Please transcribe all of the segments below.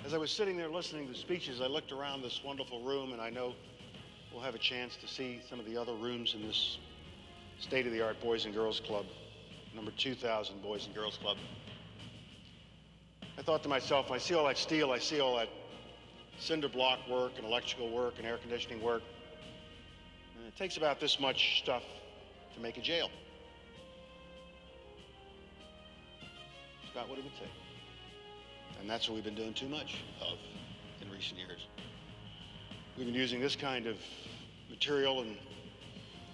As I was sitting there listening to the speeches, I looked around this wonderful room, and I know we'll have a chance to see some of the other rooms in this state-of-the-art Boys and Girls Club, number 2000 Boys and Girls Club. I thought to myself, I see all that steel, I see all that cinder block work and electrical work and air conditioning work, and it takes about this much stuff to make a jail. It's about what it would take. And that's what we've been doing too much of in recent years. We've been using this kind of material and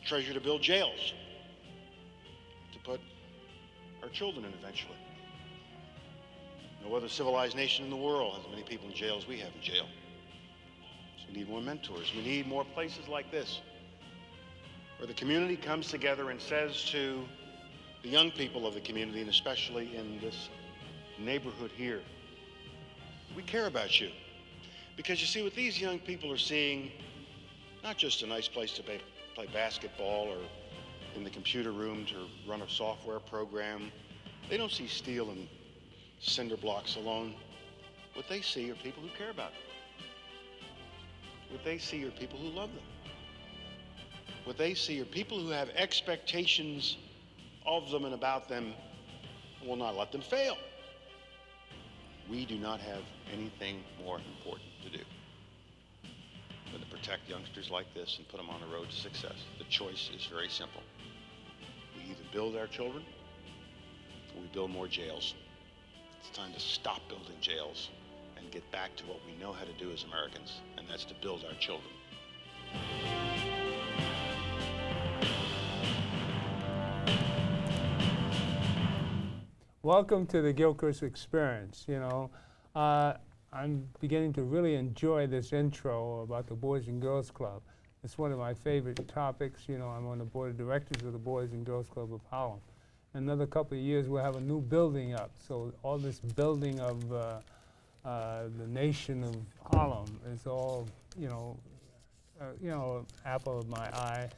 treasure to build jails, to put our children in eventually. No other civilized nation in the world has as many people in jail as we have in jail. So we need more mentors. We need more places like this, where the community comes together and says to the young people of the community, and especially in this neighborhood here, we care about you. Because you see, what these young people are seeing, not just a nice place to play basketball or in the computer room to run a software program. They don't see steel and cinder blocks alone. What they see are people who care about them. What they see are people who love them. What they see are people who have expectations of them and about them and will not let them fail. We do not have anything more important to do than to protect youngsters like this and put them on the road to success. The choice is very simple. We either build our children or we build more jails. It's time to stop building jails and get back to what we know how to do as Americans, and that's to build our children. Welcome to the Gilchrist Experience. You know, I'm beginning to really enjoy this intro about the Boys and Girls Club. It's one of my favorite topics. You know, I'm on the board of directors of the Boys and Girls Club of Harlem. In another couple of years, we'll have a new building up. So all this building of the nation of Harlem is all, apple of my eye.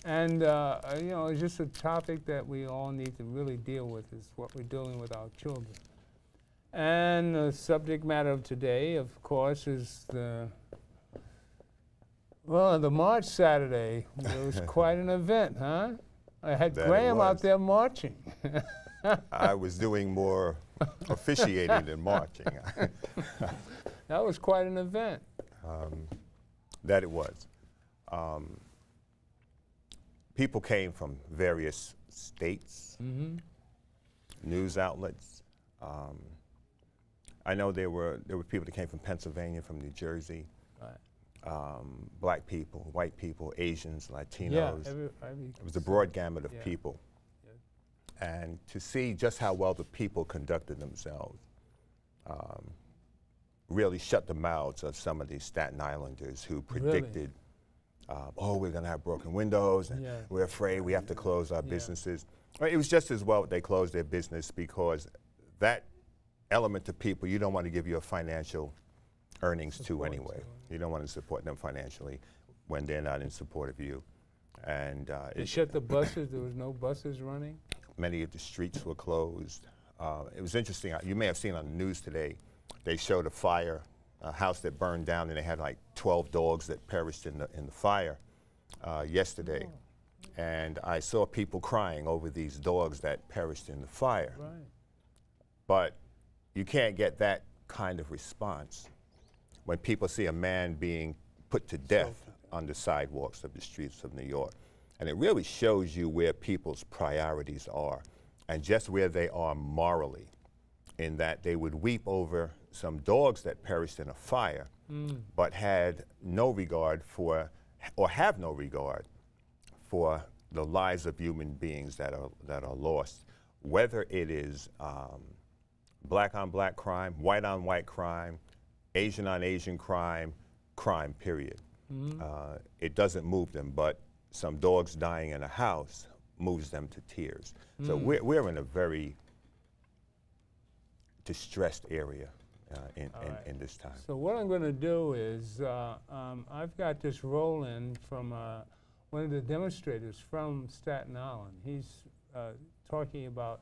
And, it's just a topic that we all need to really deal with, is what we're doing with our children. And the subject matter of today, of course, is the March Saturday. It was quite an event, huh? I had Graham out there marching. I was doing more officiating than marching. That was quite an event. That it was. People came from various states, news outlets. I know there were people that came from Pennsylvania, from New Jersey, right. Black people, white people, Asians, Latinos. Yeah, it was a broad gamut of people. Yeah. And to see just how well the people conducted themselves really shut the mouths of some of these Staten Islanders who predicted, really? We're going to have broken windows, and we're afraid we have to close our businesses. It was just as well they closed their business, because that element of people you don't want to give your financial earnings to anyway. You don't want to support them financially when they're not in support of you. And they shut the buses. There was no buses running. Many of the streets were closed. It was interesting. You may have seen on the news today, they showed a fire, a house that burned down, and they had like 12 dogs that perished in the fire yesterday. Oh. And I saw people crying over these dogs that perished in the fire. Right. But you can't get that kind of response when people see a man being put to death on the sidewalks of the streets of New York. And it really shows you where people's priorities are and just where they are morally, in that they would weep over some dogs that perished in a fire, but had no regard for, or have no regard for, the lives of human beings that are lost, whether it is black on black crime, white on white crime, Asian on Asian crime, period. It doesn't move them, but some dogs dying in a house moves them to tears. So we're in a very distressed area in this time. So what I'm going to do is, I've got this roll-in from one of the demonstrators from Staten Island. He's talking about,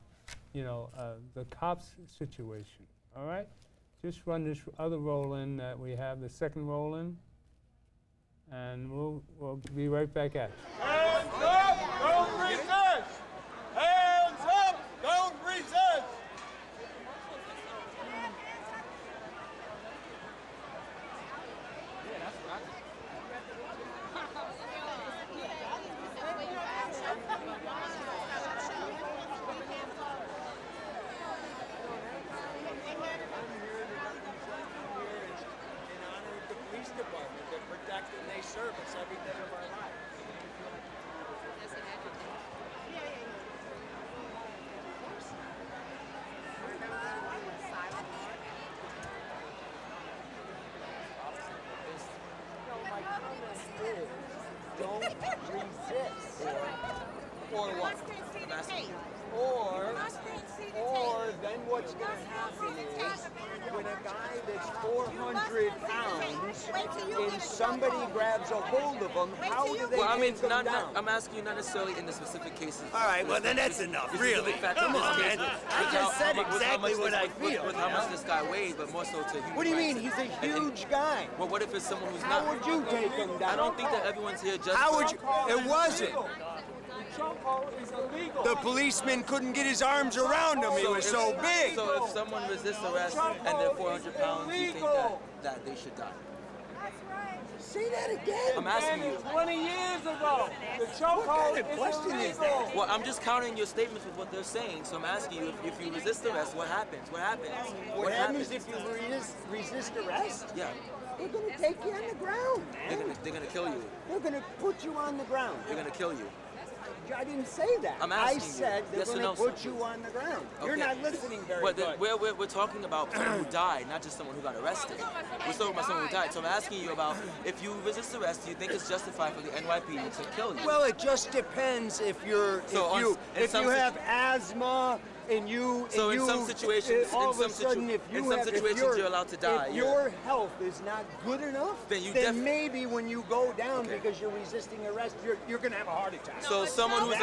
the cops situation. All right? just run this other roll-in that we have, the second roll-in, and we'll be right back at you. Hands up, don't resist! Hands up, don't resist! Department that protect and they service every day of our life. My comment is, don't resist. Or what? Or then what's going to happen is when a guy that's 400 pounds and somebody grabs a hold of him, how do they take him down? I'm asking you not necessarily in the specific cases. All right, well then that's enough, really. Come on, man. I just said exactly what I feel. With how much this guy weighs, but more so to human What do you mean? rights. He's a huge guy. Well, what if it's someone who's How not? would you take him down? I don't think that everyone's here just. How would you? It wasn't. The policeman couldn't get his arms around him. He was so big. So if someone resists arrest and they're 400 pounds, you think that they should die? Say that again. I'm asking you. 20 years ago, the chokehold. What kind of question is that? Well, I'm just countering your statements with what they're saying. So I'm asking you, if you resist arrest, what happens? What happens? What happens if you resist arrest? Yeah. They're going to take you on the ground, man. They're gonna kill you. They're going to put you on the ground. They're gonna kill you. I didn't say that. I'm asking I said you. they're Yes or going no, to put sir? you on the ground. Okay. You're not listening very But good. we're talking about someone who died, not just someone who got arrested. We're talking about someone who died. So I'm asking you about if you resist arrest, do you think it's justified for the NYPD to kill you? Well, it just depends if you're if you have asthma and you So in some situations, all of a sudden if you're allowed to die. If your health is not good enough, then maybe when you go down because you're resisting arrest, you're going to have a heart attack. So someone who's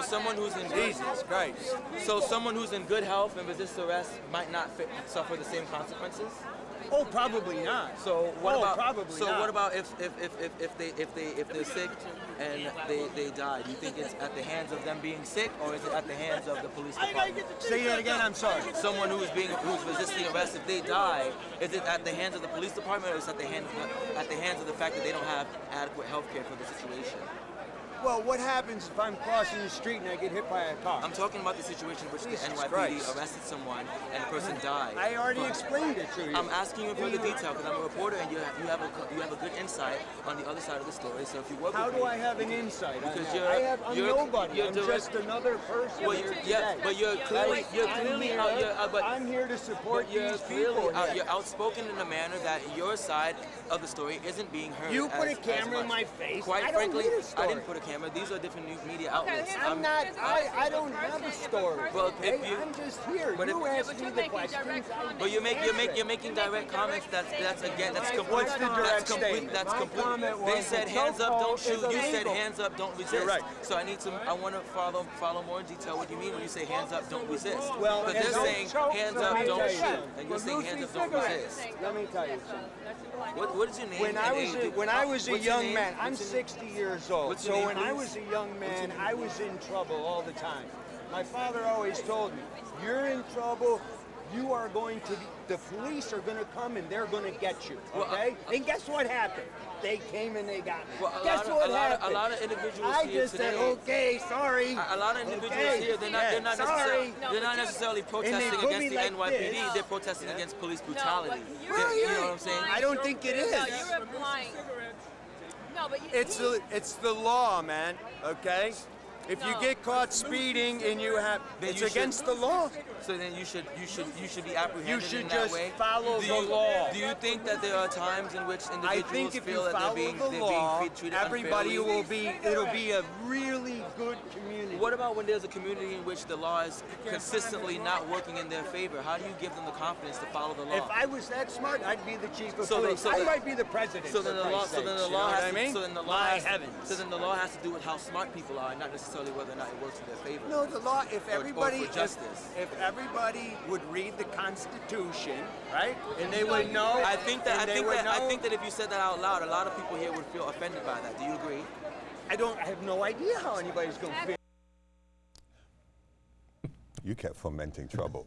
someone who's in Jesus Christ. So someone who's in good health and resists arrest might not suffer the same consequences. Oh, probably not. So what about? Probably so not. what about if they're sick and they die? Do you think it's at the hands of them being sick, or is it at the hands of the police department? Say that again. I'm sorry. Someone who's resisting arrest, if they die, is it at the hands of the police department, or is it at the hands of the fact that they don't have adequate health care for the situation? Well, what happens if I'm crossing the street and I get hit by a car? I'm talking about the situation in which Jesus the NYPD Christ. arrested someone and the person died. I already explained it to you. I'm asking you for the detail because I'm a reporter and you have a good insight on the other side of the story. So if you work How with do me, I have an insight? Because I'm nobody. I'm just another person. Well, here yeah, today. but you're clearly out. I'm here to support you're these clearly people. you're outspoken in a manner that your side of the story isn't being heard. You put a as camera in much. my face. Quite I don't frankly, need a story. I didn't put a camera. These are different media outlets. I'm not. I don't have a story. Well, okay? if you- I'm just here. but You if- asked me the questions. But you're making direct comments. That's complete. What's the direct statement? That's My complete. comment They was said the hands up, don't chokehold shoot. is You said illegal. hands up, don't resist. You're right. So I want to follow more in detail what you mean when you say hands up, don't resist. Well, but and they're don't saying choke hands up, somebody don't down. shoot, and you're saying hands up, don't resist. Let me tell you something. What is your name? When I was a What's your young name? man, I'm What's your name? 60 years old. What's your So name, when I please? was a young man, I was in trouble all the time. My father always told me, "You're in trouble. You are going to be. The police are going to come and they're going to get you." Okay? And guess what happened? They came and they got me. Well, Guess what happened? A lot of individuals I here just today. said, "Okay, sorry." A lot of individuals Okay, here, they're not sorry. necessarily protesting put against me the like NYPD. this. They're protesting against police brutality. Well, You know what I'm saying? I don't think it is. No, you're implying. No, but It's the law, man. Okay. If you get caught speeding and you have, Then it's you should- against the law. So then you should be apprehended You should in that just way. follow the law. Do you think that there are times in which I individuals think if feel you that follow they're the being law, treated everybody unfairly? it'll be a really good community. What about when there's a community in which the law is consistently not working in their favor? How do you give them the confidence to follow the law? If I was that smart, I'd be the chief of So the- police. so I the- might be the president. So then the law has to. I mean? So then the law My has. heavens. So then the law has to do with how smart people are, not necessarily necessarily whether or not it works in their favor. No, the law, if Or everybody, for justice. if everybody would read the Constitution, right, and they would know. I think that if you said that out loud, a lot of people here would feel offended by that. Do you agree? I have no idea how anybody's going to feel. You kept fomenting trouble.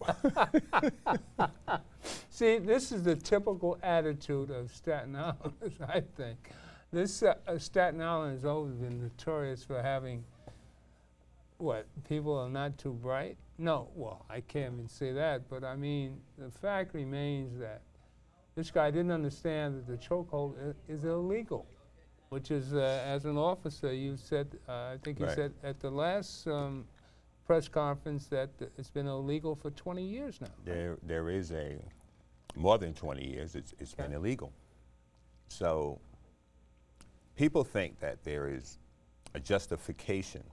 See, this is the typical attitude of Staten Islanders, I think. This Staten Island has always been notorious for having, what, people are not too bright? No, well, I can't even say that, but I mean, the fact remains that this guy didn't understand that the chokehold is illegal, which is, as an officer, you said, I think you Right. said at the last press conference that it's been illegal for 20 years now. There is more than 20 years, it's been illegal. So people think that there is a justification.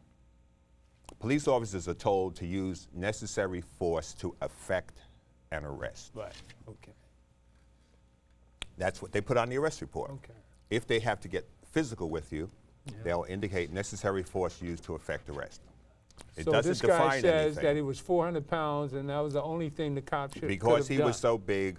Police officers are told to use necessary force to effect an arrest. Right, okay. That's what they put on the arrest report. Okay. If they have to get physical with you, they'll indicate necessary force used to effect arrest. It So doesn't this guy define says anything. that he was 400 pounds and that was the only thing the cop should Because he done. was so big,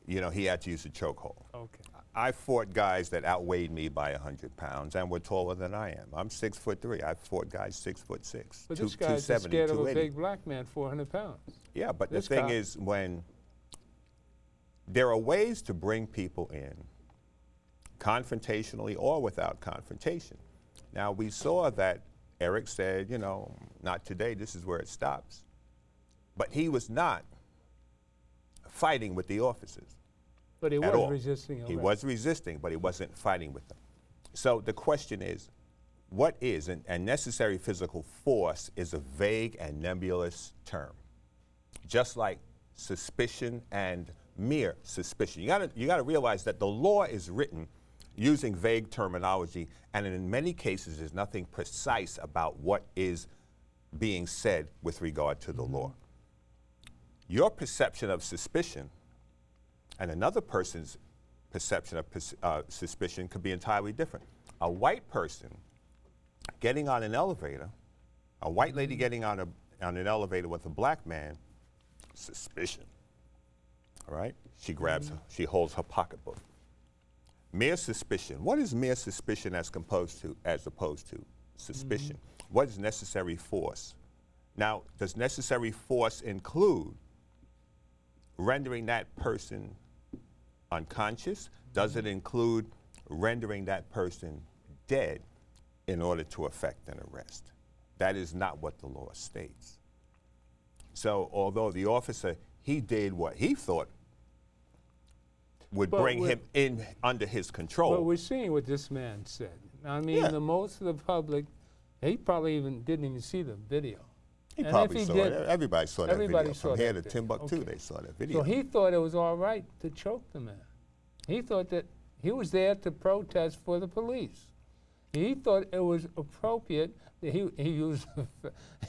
you know, he had to use a chokehold. Okay. I fought guys that outweighed me by 100 pounds and were taller than I am. I'm 6'3". I fought guys 6'6". But two- this guy's 270, scared of a 280. big black man, 400 pounds. Yeah, but This the thing guy- is, when there are ways to bring people in, confrontationally or without confrontation. Now, we saw that Eric said, you know, not today, this is where it stops. But he was not fighting with the officers. But he at was all. resisting arrest. He was resisting, but he wasn't fighting with them. So the question is, what is, and necessary physical force is a vague and nebulous term, just like suspicion and mere suspicion. You gotta realize that the law is written using vague terminology, and in many cases there's nothing precise about what is being said with regard to the law. Your perception of suspicion and another person's perception of suspicion could be entirely different. A white person getting on an elevator, a white lady getting on an elevator with a black man, suspicion, all right? She grabs, she holds her pocketbook. Mere suspicion. What is mere suspicion as opposed to suspicion? What is necessary force? Now, does necessary force include rendering that person unconscious? Does it include rendering that person dead in order to effect an arrest? That is not what the law states. So although the officer, he did what he thought would bring him in under his control. But we're seeing what this man said. I mean, the most of the public, he probably didn't even see the video. He And probably if saw did, it. Everybody saw that everybody video. saw From here that to video. Timbuktu, Okay. they saw that video. So he thought it was all right to choke the man. He thought that he was there to protest for the police. He thought it was appropriate that he used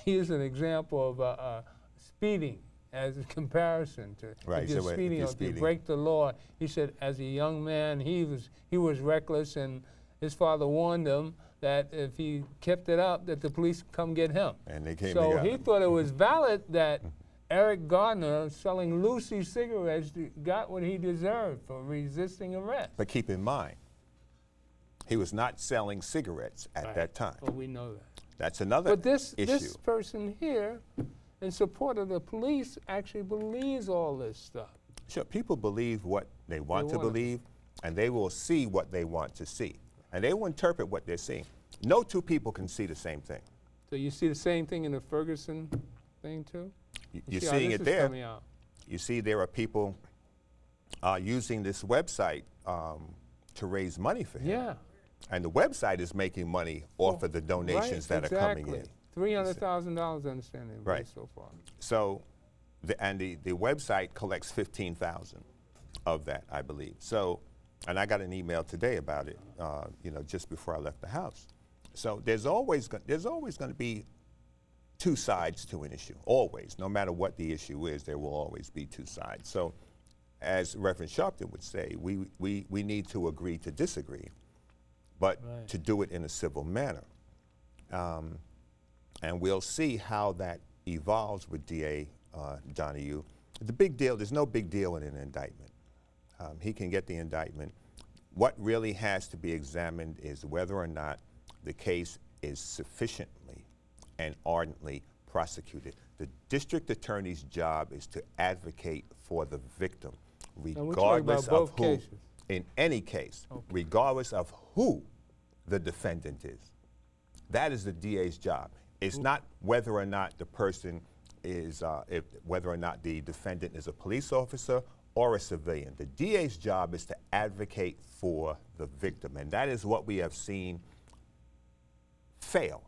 he used an example of speeding as a comparison to Right, if so you're if speeding you're or if you speeding. break the law. He said as a young man he was reckless, and his father warned him that if he kept it up that the police would come get him. And they came So and got he him. thought it was valid that Eric Gardner, selling Lucy cigarettes, got what he deserved for resisting arrest. But keep in mind, he was not selling cigarettes at that time. Well, we know that. That's another But this issue. person here, in support of the police, actually believes all this stuff. Sure, people believe what they want to wanna- believe, and they will see what they want to see. And they will interpret what they're seeing. No two people can see the same thing. So you see the same thing in the Ferguson thing too? You're see how seeing this it is there. coming out. You see there are people using this website to raise money for him. Yeah. And the website is making money off of the donations that are coming in. $300,000, I understand they've Right. raised so far. So, the website collects 15,000 of that, I believe. So, and I got an email today about it, you know, just before I left the house. So there's always going to be two sides to an issue. Always, no matter what the issue is, there will always be two sides. So, as Reverend Sharpton would say, we need to agree to disagree, but Right. to do it in a civil manner. and we'll see how that evolves with DA Donahue. The big deal, there's no big deal in an indictment. He can get the indictment. What really has to be examined is whether or not the case is sufficiently and ardently prosecuted. The district attorney's job is to advocate for the victim, regardless of who, cases. in any case, Okay. regardless of who the defendant is. That is the DA's job. It's not whether or not the person is, whether or not the defendant is a police officer or a civilian. The DA's job is to advocate for the victim, and that is what we have seen fail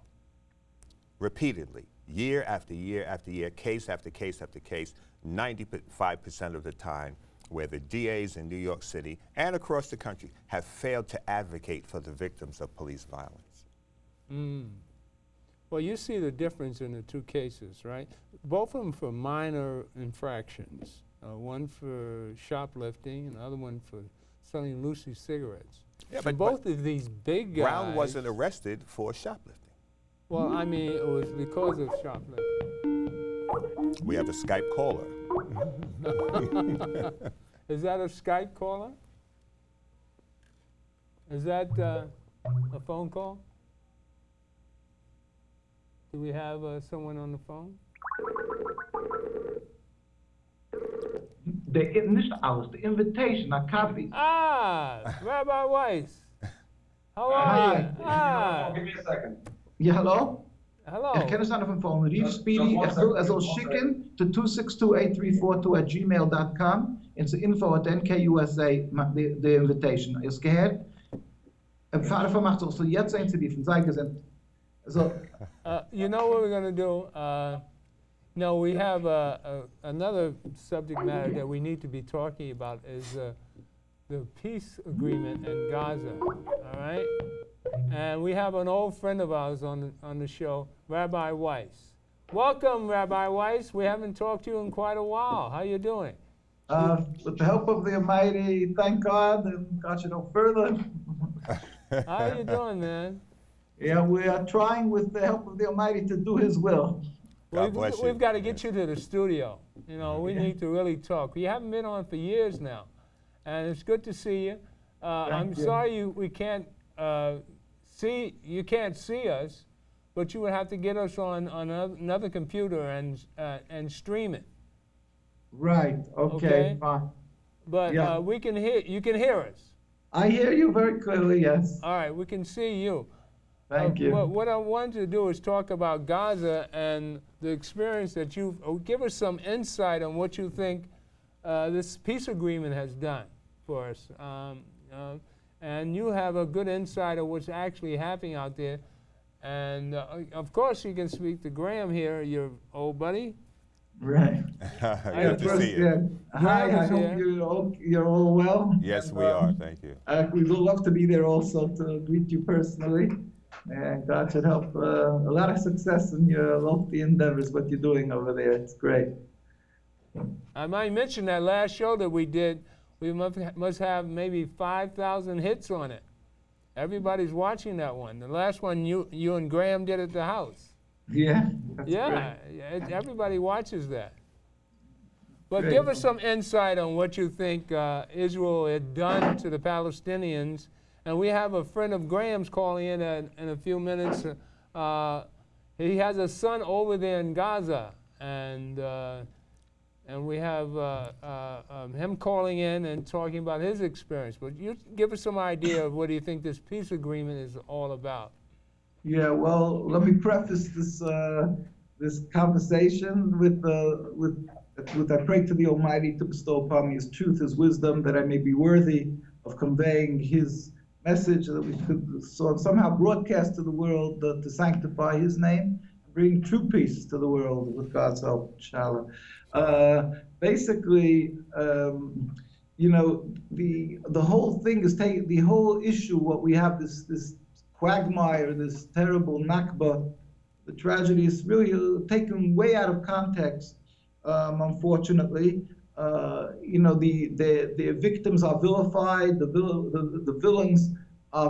repeatedly, year after year after year, case after case after case, 95% of the time, where the DAs in New York City and across the country have failed to advocate for the victims of police violence. Well, you see the difference in the two cases, right? Both of them for minor infractions. One for shoplifting, and the other one for selling loosey cigarettes. Yeah, but both of these big guys. Brown wasn't arrested for shoplifting. Well, I mean, it was because of shoplifting. We have a Skype caller. Is that a Skype caller? Is that a phone call? Do we have someone on the phone? Nicht alles, the invitation, a copy. Ah, Rabbi Weiss. How are you? Ah. Give me a second. Ja, hallo? Hello. Ik ken aan van phone. Rief Speedy, er zal schicken to 262-8342@gmail.com. En zijn info@nkusa, de invitation. Is geheerd? En vader van macht ons jetzt zijn te die van zij gezet. So. You know what we're going to do? No, we have another subject matter that we need to be talking about is the peace agreement in Gaza, all right? And we have an old friend of ours on the show, Rabbi Weiss. Welcome, Rabbi Weiss. We haven't talked to you in quite a while. How you doing? With the help of the Almighty, thank God, and God should go further. How you doing, man? Yeah, we are trying with the help of the Almighty to do His will. We've got to get you to the studio. You know, we need to really talk. You haven't been on for years now, and it's good to see you. I'm sorry we can't you can't see us, but you would have to get us on another computer and stream it. Right. Okay. Fine. But we can hear. You can hear us. I hear you very clearly. Yes. All right. We can see you. Thank you. What I wanted to do is talk about Gaza and the experience that you've. Give us some insight on what you think this peace agreement has done for us. And you have a good insight of what's actually happening out there. And of course, you can speak to Graham here, your old buddy. Right. Good to see you. Hi, I hope you're all well. Yes, we are. Thank you. We would love to be there also to greet you personally. And God should help a lot of success in your lofty endeavors, what you're doing over there. It's great. I might mention that last show that we did, we must have maybe 5,000 hits on it. Everybody's watching that one. The last one you and Graham did at the house. Yeah. Everybody watches that. But great. Give us some insight on what you think Israel had done to the Palestinians. And we have a friend of Graham's calling in a few minutes. He has a son over there in Gaza, and we have him calling in and talking about his experience. But you give us some idea of what do you think this peace agreement is all about? Yeah, well, let me preface this this conversation with I pray to the Almighty to bestow upon me His truth, His wisdom, that I may be worthy of conveying His message, that we could somehow broadcast to the world to sanctify His name, bring true peace to the world with God's help, inshallah. Basically, you know, the whole thing is the whole issue. What we have this quagmire, this terrible Nakba, the tragedy is really taken way out of context. Unfortunately, you know, the victims are vilified. The villains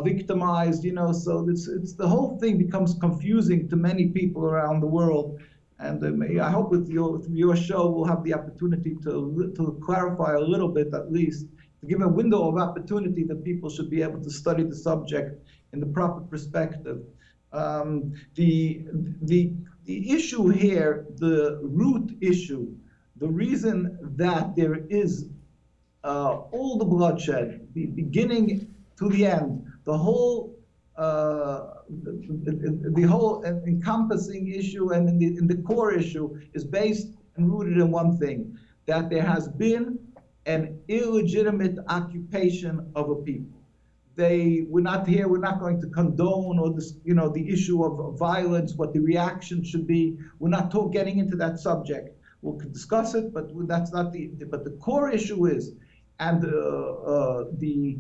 victimized, so it's the whole thing becomes confusing to many people around the world. And I hope with your show we'll have the opportunity to clarify a little bit, at least, to give a window of opportunity that people should be able to study the subject in the proper perspective. The issue here, the root issue, the reason that there is all the bloodshed, the beginning to the end, the whole encompassing issue and in the core issue is based and rooted in one thing, that there has been an illegitimate occupation of a people. We're not going to condone or this, the issue of violence, what the reaction should be. We're not getting into that subject. We'll discuss it, but that's not but the core issue is, and the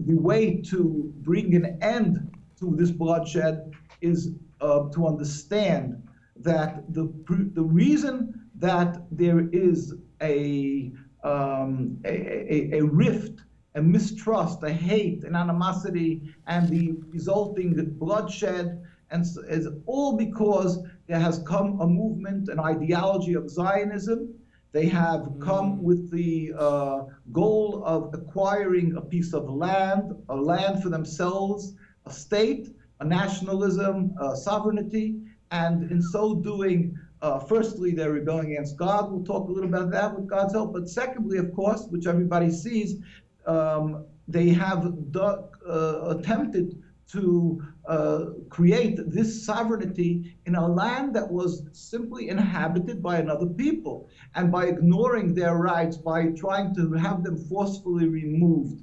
way to bring an end to this bloodshed is to understand that the reason that there is a rift, a mistrust, a hate, an animosity, and the resulting bloodshed, and is all because there has come a movement, an ideology of Zionism. They have come with the goal of acquiring a piece of land, a land for themselves, a state, a nationalism, sovereignty, and in so doing, firstly, they're rebelling against God. We'll talk a little about that with God's help. But secondly, of course, which everybody sees, they have attempted to create this sovereignty in a land that was simply inhabited by another people. And by ignoring their rights, by trying to have them forcefully removed,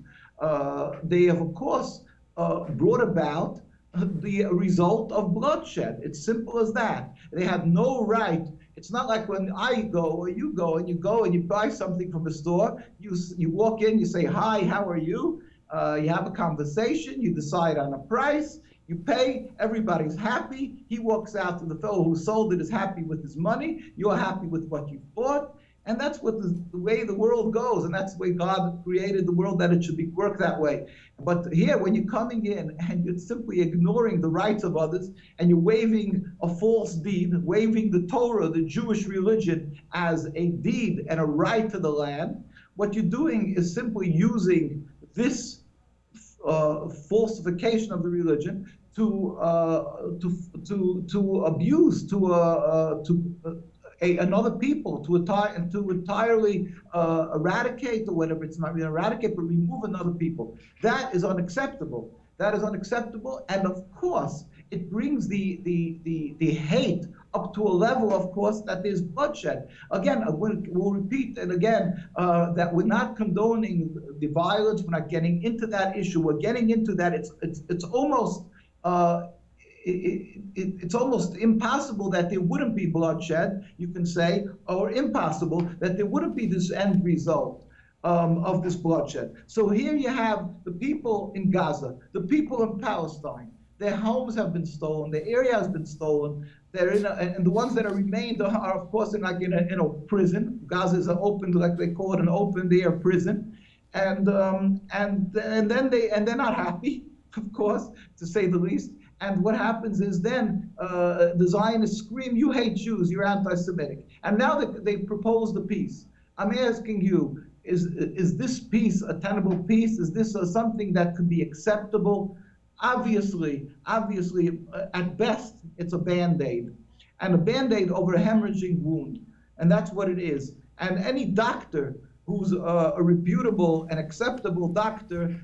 they have, of course, brought about the result of bloodshed. It's simple as that. They have no right. It's not like when I go or you go and you buy something from a store, you walk in, you say, hi, how are you? You have a conversation, you decide on a price, you pay, everybody's happy. He walks out, and the fellow who sold it is happy with his money, you're happy with what you bought, and that's what the way the world goes, and that's the way God created the world, that it should work that way. But here, when you're coming in and you're simply ignoring the rights of others, and you're waving a false deed, waving the Torah, the Jewish religion, as a deed and a right to the land, what you're doing is simply using this falsification of the religion to abuse, another people, to entirely eradicate, or whatever, it's not really eradicate, but remove another people. That is unacceptable. That is unacceptable, and of course, it brings the hate up to a level, of course, that there's bloodshed. Again, we'll repeat it again, that we're not condoning the violence, we're not getting into that issue, we're getting into that, it's almost it's almost impossible that there wouldn't be bloodshed, you can say, or impossible that there wouldn't be this end result of this bloodshed. So here you have the people in Gaza, the people in Palestine. Their homes have been stolen, their area has been stolen. They're and the ones that are remained are, of course, in a prison. Gaza is an open, like they call it, an open-air prison, and then they're not happy, of course, to say the least. And what happens is then the Zionists scream, "You hate Jews, you're anti-Semitic." And now they propose the peace. I'm asking you, is this peace a tenable peace? Is this something that could be acceptable? Obviously, at best, it's a Band-Aid. And a Band-Aid over a hemorrhaging wound. And that's what it is. And any doctor who's a reputable and acceptable doctor,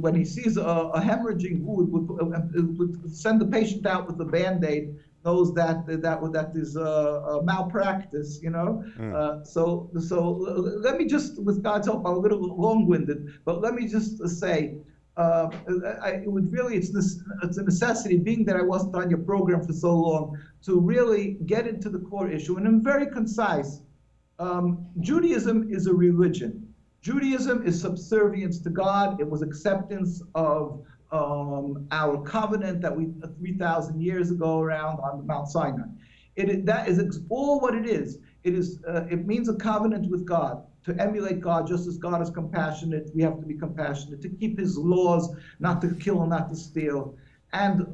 when he sees a hemorrhaging wound, would send the patient out with a Band-Aid, knows that is a malpractice, So let me just, with God's help, I'm a little long-winded, but let me just say, it's a necessity, being that I wasn't on your program for so long, to really get into the core issue. And I'm very concise. Judaism is a religion. Judaism is subservience to God. It was acceptance of our covenant that we 3,000 years ago around on Mount Sinai. That is all what it is. it means a covenant with God, to emulate God. Just as God is compassionate, we have to be compassionate, to keep his laws, not to kill, not to steal. And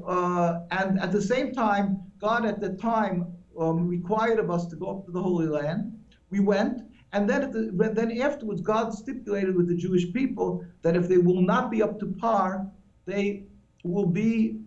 at the same time, God at the time required of us to go up to the Holy Land. We went, and then afterwards, God stipulated with the Jewish people that if they will not be up to par, they will be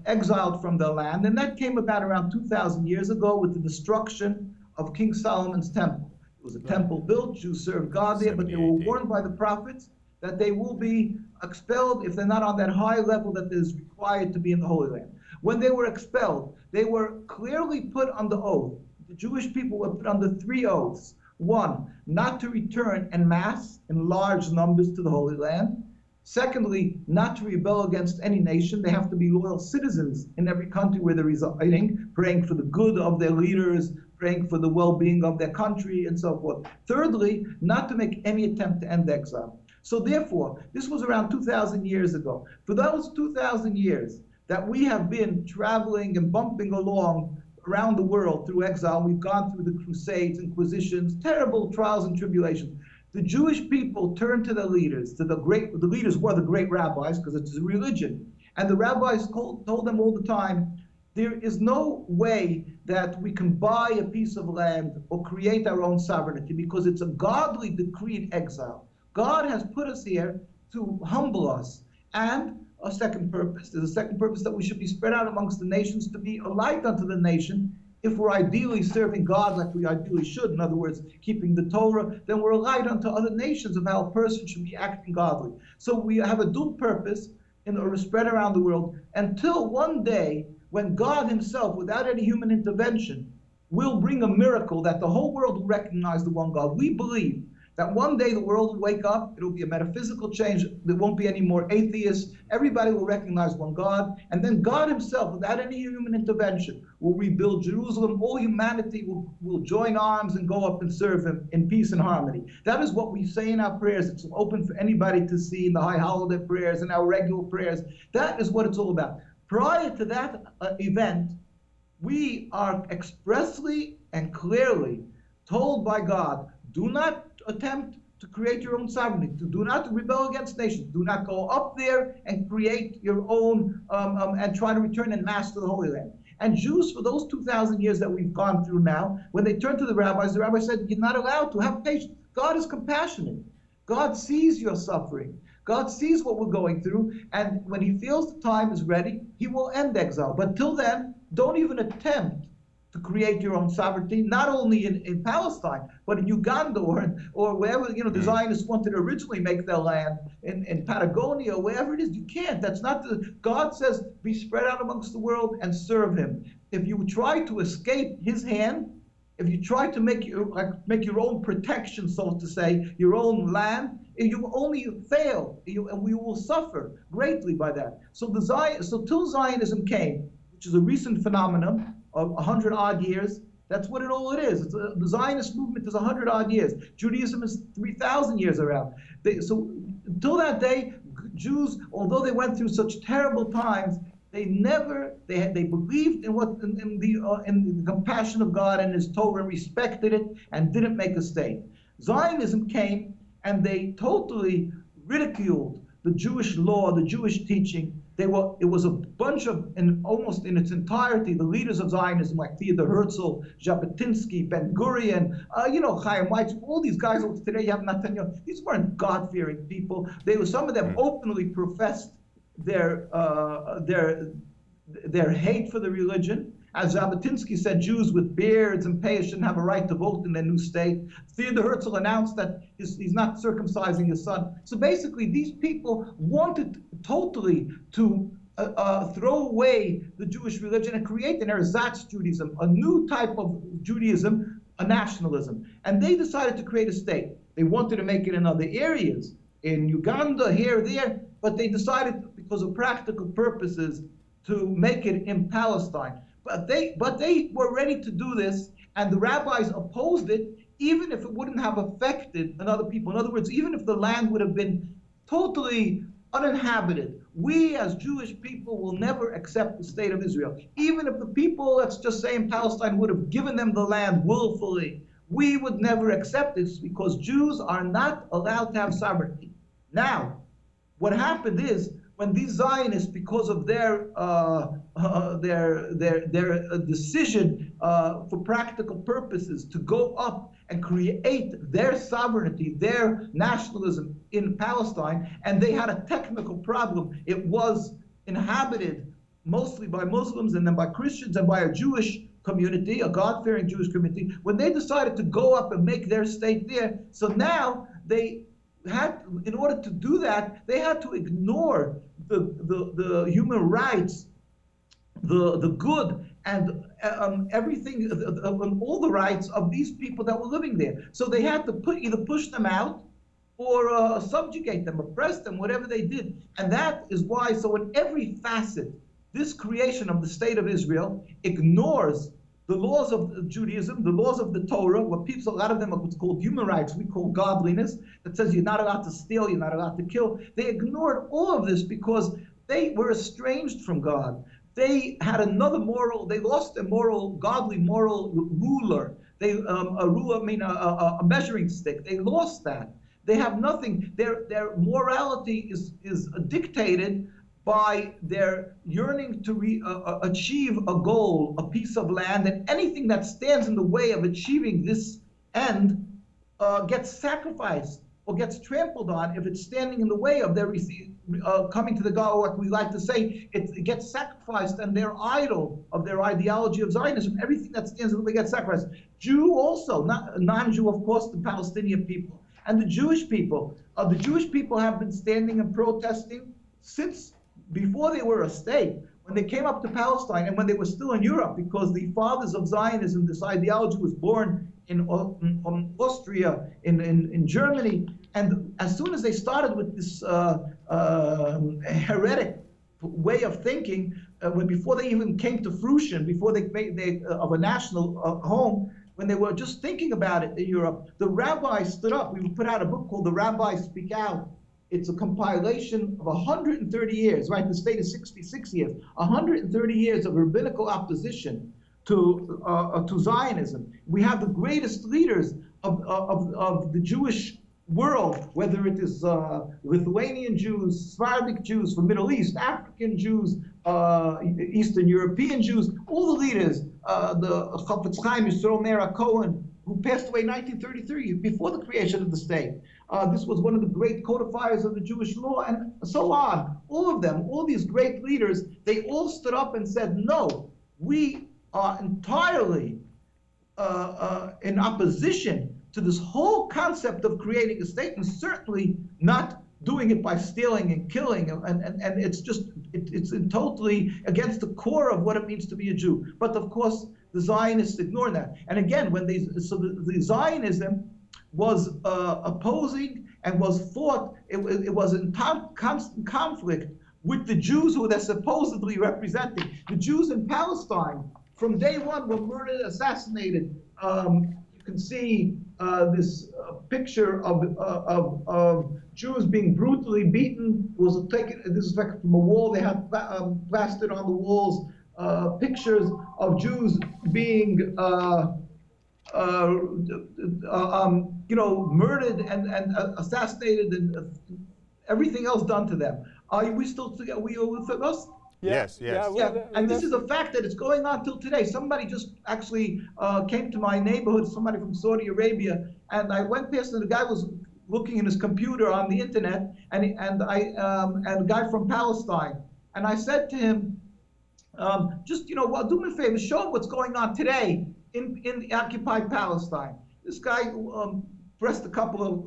exiled from their land. And that came about around 2,000 years ago with the destruction of King Solomon's temple. It was a temple built, Jews served God there, but they were warned by the prophets that they will be expelled if they're not on that high level that is required to be in the Holy Land. When they were expelled, they were clearly put under oath. The Jewish people were put under 3 oaths. 1, not to return en masse in large numbers to the Holy Land. Secondly, not to rebel against any nation. They have to be loyal citizens in every country where they're residing, praying for the good of their leaders, praying for the well-being of their country, and so forth. Thirdly, not to make any attempt to end exile. So therefore, this was around 2,000 years ago. For those 2,000 years that we have been traveling and bumping along around the world through exile, we've gone through the Crusades, Inquisitions, terrible trials and tribulations. The Jewish people turned to their leaders, the leaders were the great rabbis, because it's a religion. And the rabbis told them all the time, there is no way that we can buy a piece of land or create our own sovereignty, because it's a godly decreed exile. God has put us here to humble us. And a second purpose, there's a second purpose, that we should be spread out amongst the nations to be a light unto the nation. If we're ideally serving God like we ideally should, in other words, keeping the Torah, then we're a light unto other nations of how a person should be acting godly. So we have a dual purpose in order to spread around the world until one day when God himself, without any human intervention, will bring a miracle that the whole world will recognize the one God. We believe that one day the world will wake up, it'll be a metaphysical change, there won't be any more atheists, everybody will recognize one God, and then God himself, without any human intervention, will rebuild Jerusalem. All humanity will join arms and go up and serve him in peace and harmony. That is what we say in our prayers. It's open for anybody to see in the high holiday prayers and our regular prayers. That is what it's all about. Prior to that event, we are expressly and clearly told by God, do not attempt to create your own sovereignty, do not rebel against nations, do not go up there and create your own and try to return en masse to the Holy Land. And Jews, for those 2,000 years that we've gone through now, when they turned to the rabbi said, you're not allowed to have patience. God is compassionate. God sees your suffering. God sees what we're going through, and when he feels the time is ready, he will end exile. But till then, don't even attempt to create your own sovereignty, not only in Palestine, but in Uganda or wherever, the Zionists wanted to originally make their land, in Patagonia, wherever it is. You can't. That's not God says, be spread out amongst the world and serve him. If you try to escape his hand, if you try to make your own protection, so to say, your own land, you will only fail, and we will suffer greatly by that. So till Zionism came, which is a recent phenomenon, of 100-odd years. That's what it is. The Zionist movement is 100-odd years. Judaism is 3,000 years around. So until that day, Jews, although they went through such terrible times, they believed in the compassion of God and his Torah, and respected it and didn't make a state. Zionism came and they totally ridiculed the Jewish law, the Jewish teaching. It was a bunch of, almost in its entirety, the leaders of Zionism, like Theodor Herzl, Jabotinsky, Ben Gurion, Chaim Weizsäcker, all these guys. Today you have Netanyahu. These weren't God-fearing people. Some of them openly professed their hate for the religion. As Jabotinsky said, Jews with beards and pay shouldn't have a right to vote in their new state. Theodor Herzl announced that he's not circumcising his son. So basically, these people wanted totally to throw away the Jewish religion and create an ersatz Judaism, a new type of Judaism, a nationalism. And they decided to create a state. They wanted to make it in other areas, in Uganda, here, there, but they decided, because of practical purposes, to make it in Palestine. But they were ready to do this, and the rabbis opposed it, even if it wouldn't have affected other people. In other words, even if the land would have been totally uninhabited. We as Jewish people will never accept the state of Israel. Even if the people, let's just say in Palestine, would have given them the land willfully, we would never accept this because Jews are not allowed to have sovereignty. Now, what happened is when these Zionists, because of their decision for practical purposes to go up and create their sovereignty, their nationalism in Palestine, and they had a technical problem. It was inhabited mostly by Muslims and then by Christians and by a Jewish community, a God-fearing Jewish community. When they decided to go up and make their state there, so now they had, in order to do that, they had to ignore the human rights, the good, and everything, all the rights of these people that were living there. So they had to either push them out or subjugate them, oppress them, whatever they did. And that is why, so in every facet, this creation of the state of Israel ignores the laws of Judaism, the laws of the Torah, what people, a lot of them are what's called human rights, we call godliness, that says you're not allowed to steal, you're not allowed to kill. They ignored all of this because they were estranged from God. They had another moral, they lost a moral, godly moral ruler. They, a ruler, I mean a measuring stick. They lost that. They have nothing. Their morality is dictated by their yearning to achieve a goal, a piece of land, and anything that stands in the way of achieving this end gets sacrificed or gets trampled on if it's standing in the way of their coming to the God, or what we like to say, it gets sacrificed, and their idol of their ideology of Zionism, everything that stands in the way gets sacrificed. Jew also, not non-Jew, of course, the Palestinian people. And the Jewish people have been standing and protesting since before they were a state, when they came up to Palestine and when they were still in Europe, because the fathers of Zionism, this ideology was born in Austria, in Germany, and as soon as they started with this heretic way of thinking, before they even came to fruition, before they of a national home, when they were just thinking about it in Europe, the rabbis stood up. We put out a book called The Rabbis Speak Out. It's a compilation of 130 years, right? The state is 66 years, 130 years of rabbinical opposition to Zionism. We have the greatest leaders of the Jewish world, whether it is Lithuanian Jews, Sephardic Jews from Middle East, African Jews, Eastern European Jews, all the leaders, the Chafetz Chaim Yisrael Meir Cohen, who passed away in 1933, before the creation of the state. This was one of the great codifiers of the Jewish law, and so on. All of them, all these great leaders, they all stood up and said, no, we are entirely in opposition to this whole concept of creating a state, and certainly not doing it by stealing and killing, and it's just, it's totally against the core of what it means to be a Jew. But of course, the Zionists ignore that. And again, when the Zionism was opposing and was fought, it was in constant conflict with the Jews who they're supposedly representing. The Jews in Palestine, from day one, were murdered, assassinated. You can see this picture of Jews being brutally beaten. It was taken. This is from a wall. They had plastered on the walls pictures of Jews being, murdered and assassinated, and everything else done to them. Are we still together? Are you with us? Yes. And this is a fact that it's going on till today. Somebody just actually came to my neighborhood, somebody from Saudi Arabia, and I went past and the guy was looking in his computer on the internet, and a guy from Palestine, and I said to him, just well, do me a favor, show him what's going on today in occupied Palestine. This guy pressed a couple of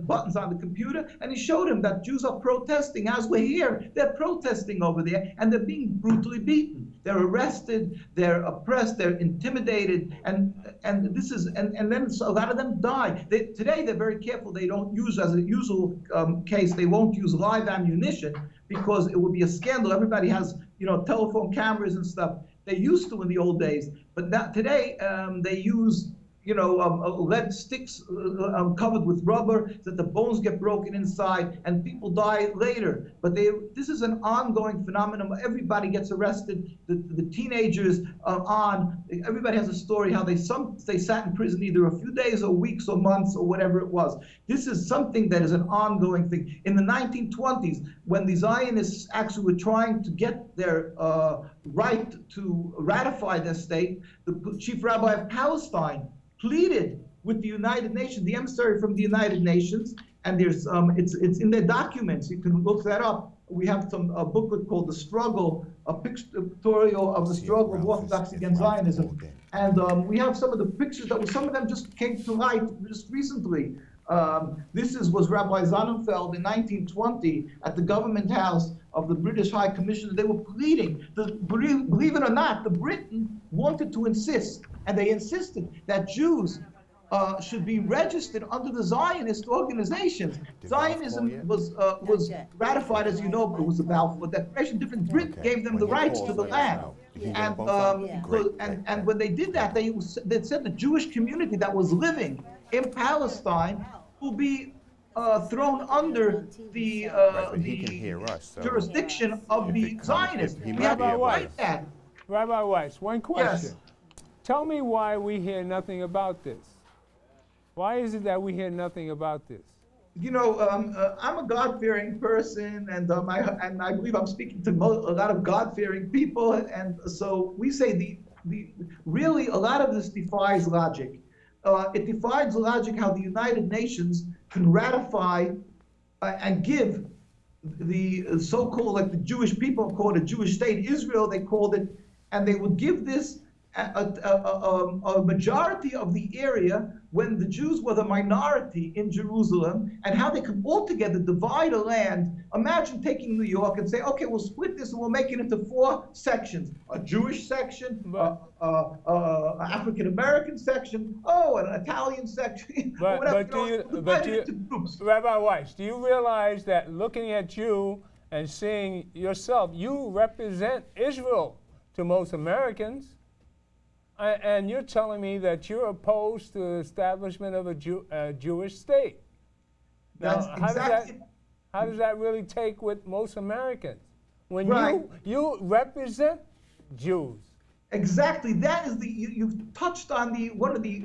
buttons on the computer, and he showed him that Jews are protesting as we're here. They're protesting over there, and they're being brutally beaten. They're arrested, they're oppressed, they're intimidated, and this is and then a lot of them die. Today they're very careful. They don't use, as a usual case, they won't use live ammunition because it would be a scandal. Everybody has telephone cameras and stuff. They used to in the old days, but today they use lead sticks covered with rubber, so that the bones get broken inside and people die later. But this is an ongoing phenomenon. Everybody gets arrested. The teenagers everybody has a story how they sat in prison either a few days or weeks or months or whatever it was. This is something that is an ongoing thing. In the 1920s, when the Zionists actually were trying to get their right to ratify their state, the chief rabbi of Palestine pleaded with the United Nations, the emissary from the United Nations, and there's it's in their documents. You can look that up. We have a booklet called "The Struggle," a pictorial of the struggle of Orthodoxy against Zionism, and we have some of the pictures some of them just came to light just recently. This was Rabbi Sonnenfeld in 1920 at the government house of the British High Commissioner. They were pleading. Believe it or not, the Britain wanted to insist, and they insisted that Jews should be registered under the Zionist organizations. Zionism was ratified, as you know, but it was a Balfour Declaration. Different Britain gave them the rights to the land. And when they did that, they said the Jewish community that was living in Palestine will be thrown under the jurisdiction of the Zionists. We have to fight that. Rabbi Weiss, one question. Yes. Tell me why we hear nothing about this. Why is it that we hear nothing about this? I'm a God-fearing person, and I believe I'm speaking to a lot of God-fearing people, and so we say really a lot of this defies logic. It defies logic how the United Nations can ratify and give the so-called, like the Jewish people call it a Jewish state, Israel they called it, and they would give this a majority of the area when the Jews were the minority in Jerusalem, and how they could altogether divide a land. Imagine taking New York and say, okay, we'll split this and we'll make it into 4 sections. A Jewish section, African American section, an Italian section. Rabbi Weiss, do you realize that looking at you and seeing yourself, you represent Israel to most Americans? And you're telling me that you're opposed to the establishment of a Jewish state. Now, how does that really take with most Americans? When you represent Jews. Exactly. That is you've touched on one of the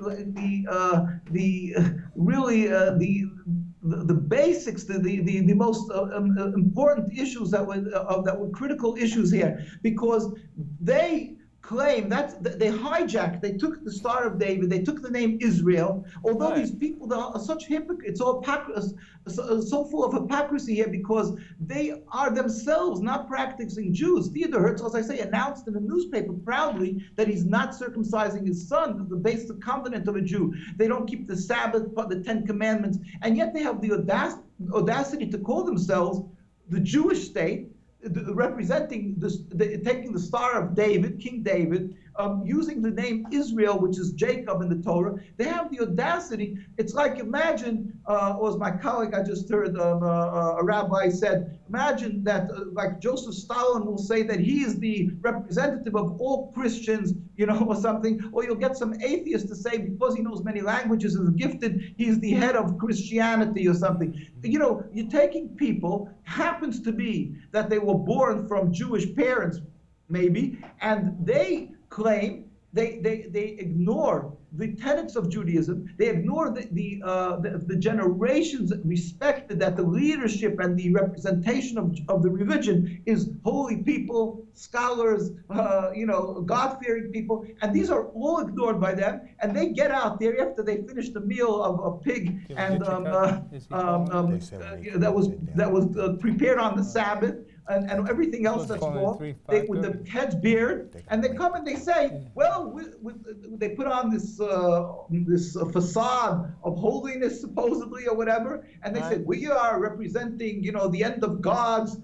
basics, the most important issues that were critical issues here, because they claim they hijacked, they took the Star of David, they took the name Israel, although these people are such hypocrites, so full of hypocrisy here, because they are themselves not practicing Jews. Theodor Herzl, as I say, announced in the newspaper proudly that he's not circumcising his son, the basic covenant of a Jew. They don't keep the Sabbath, but the 10 Commandments, and yet they have the audacity to call themselves the Jewish state, representing taking the Star of David, King David, using the name Israel, which is Jacob in the Torah. They have the audacity. It's like, imagine, or as my colleague I just heard, a rabbi said, imagine that like Joseph Stalin will say that he is the representative of all Christians, or something, or you'll get some atheist to say because he knows many languages and is gifted, he's the head of Christianity or something. You're taking people, happens to be that they were born from Jewish parents, maybe, and they claim they ignore the tenets of Judaism. They ignore the generations that respected that the leadership and the representation of the religion is holy people, scholars, God-fearing people, and these are all ignored by them. And they get out there after they finish the meal of a pig and that was prepared on the Sabbath. And everything else that's wrong, with the heads bared, and they come and they say, well, they put on this facade of holiness, supposedly, or whatever, and they say, we are representing, the end of God's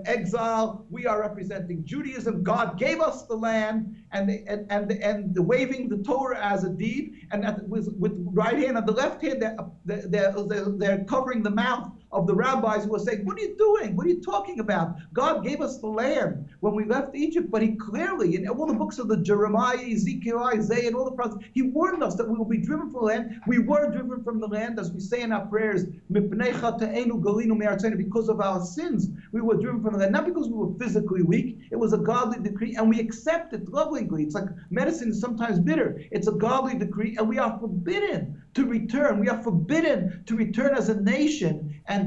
exile. We are representing Judaism. God gave us the land, and waving the Torah as a deed, and with right hand and the left hand, they're covering the mouth of the rabbis who are saying, what are you doing? What are you talking about? God gave us the land when we left Egypt, but he clearly, in all the books of the Jeremiah, Ezekiel, Isaiah, and all the prophets, he warned us that we will be driven from the land. We were driven from the land, as we say in our prayers, because of our sins. We were driven from the land, not because we were physically weak. It was a godly decree, and we accept it lovingly. It's like medicine is sometimes bitter. It's a godly decree, and we are forbidden to return. We are forbidden to return as a nation, and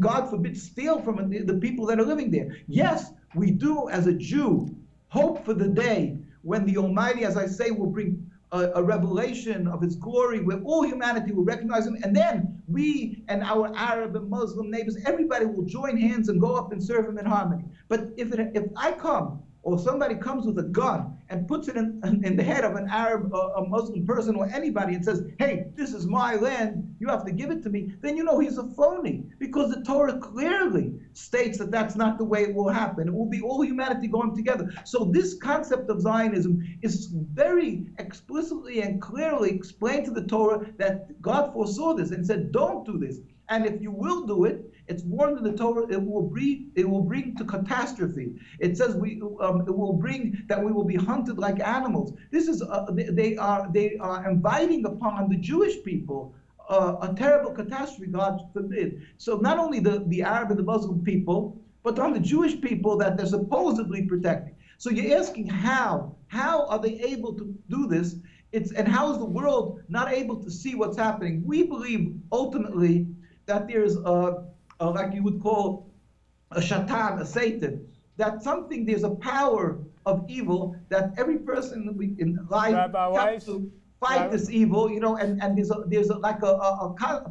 God forbid, steal from the people that are living there. Yes, we do, as a Jew, hope for the day when the Almighty, as I say, will bring a revelation of his glory where all humanity will recognize him, and then we and our Arab and Muslim neighbors, everybody will join hands and go up and serve him in harmony. But if I come, or somebody comes with a gun and puts it in the head of an Arab or a Muslim person or anybody and says, hey, this is my land, you have to give it to me, then you know he's a phony, because the Torah clearly states that that's not the way it will happen. It will be all humanity going together. So this concept of Zionism is very explicitly and clearly explained to the Torah, that God foresaw this and said, don't do this. And if you will do it, it's warned in the Torah, it will bring to catastrophe. It says it will bring that we will be hunted like animals. This is they are inviting upon the Jewish people a terrible catastrophe, God forbid. So not only the Arab and the Muslim people, but on the Jewish people that they're supposedly protecting. So you're asking how are they able to do this? And how is the world not able to see what's happening? We believe ultimately that there's like you would call a shaitan, a Satan, that there's a power of evil that every person in life has to fight this evil, you know, and there's a